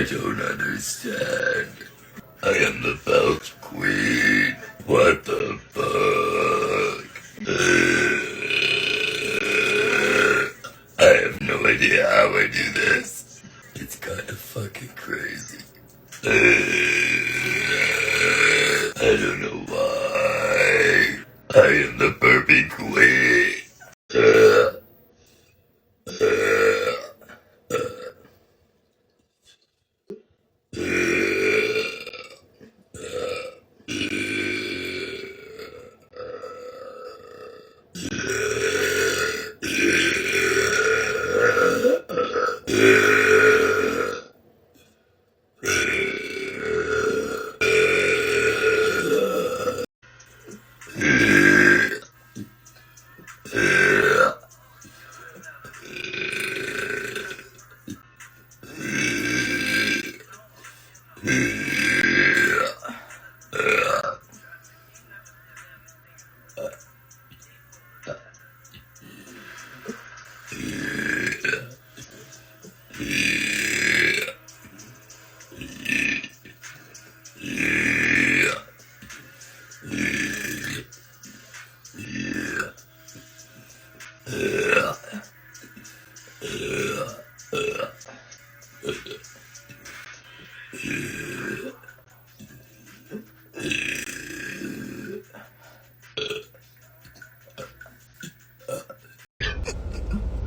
I don't understand. I am the belch queen. What the fuck? I have no idea how I do this. It's kinda fucking crazy. I don't know why. I am the burping queen.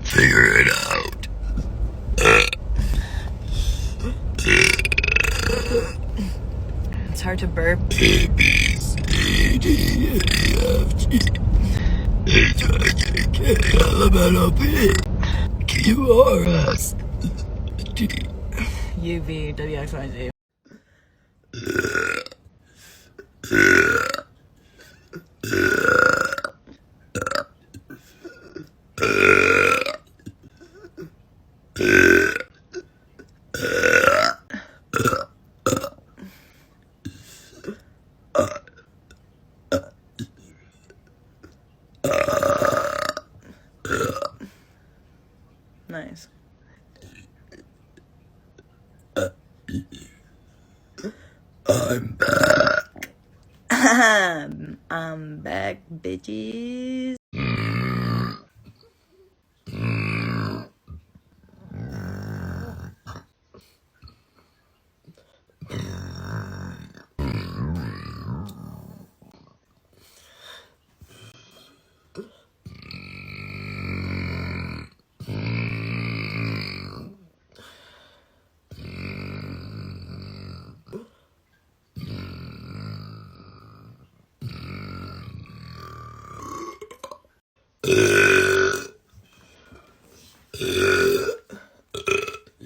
Figure it out. It's hard to burp. A, B, C, D, E, F, G, H, I, J, K, L, M, N, O, P, Q, R, S, T. U, V, W, X, Y, Z. Nice. I'm back. I'm back, bitches.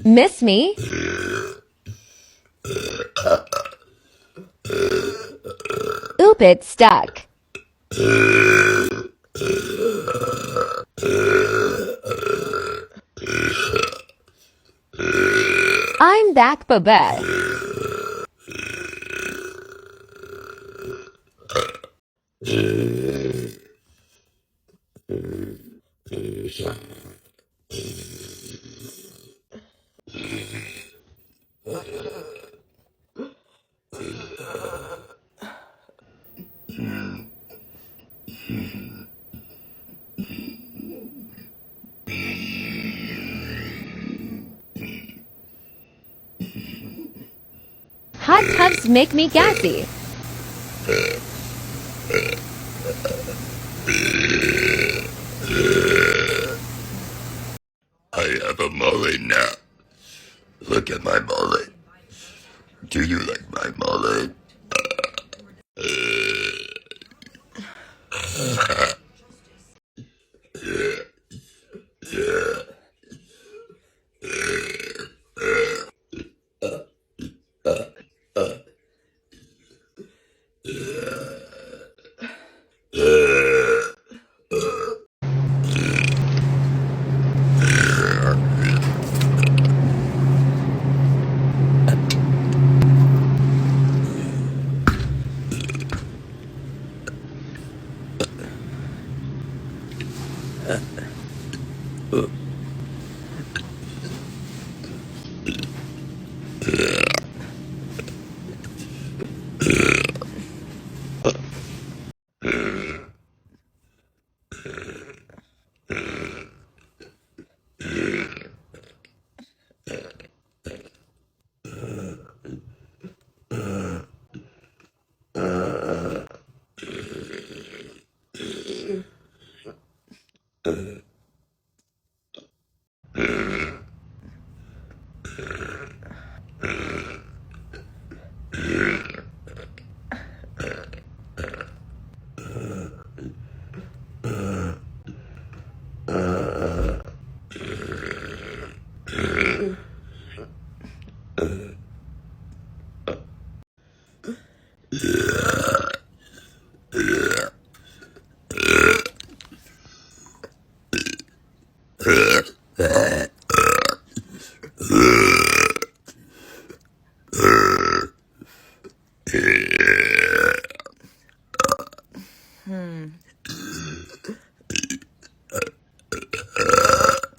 Miss me? Oop, it's stuck. I'm back, Babette. Hot tubs make me gassy. I have a mullet now. Look at my mullet. Do you like my mullet?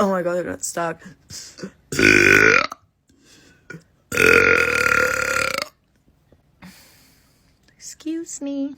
Oh my god, I got stuck. Excuse me.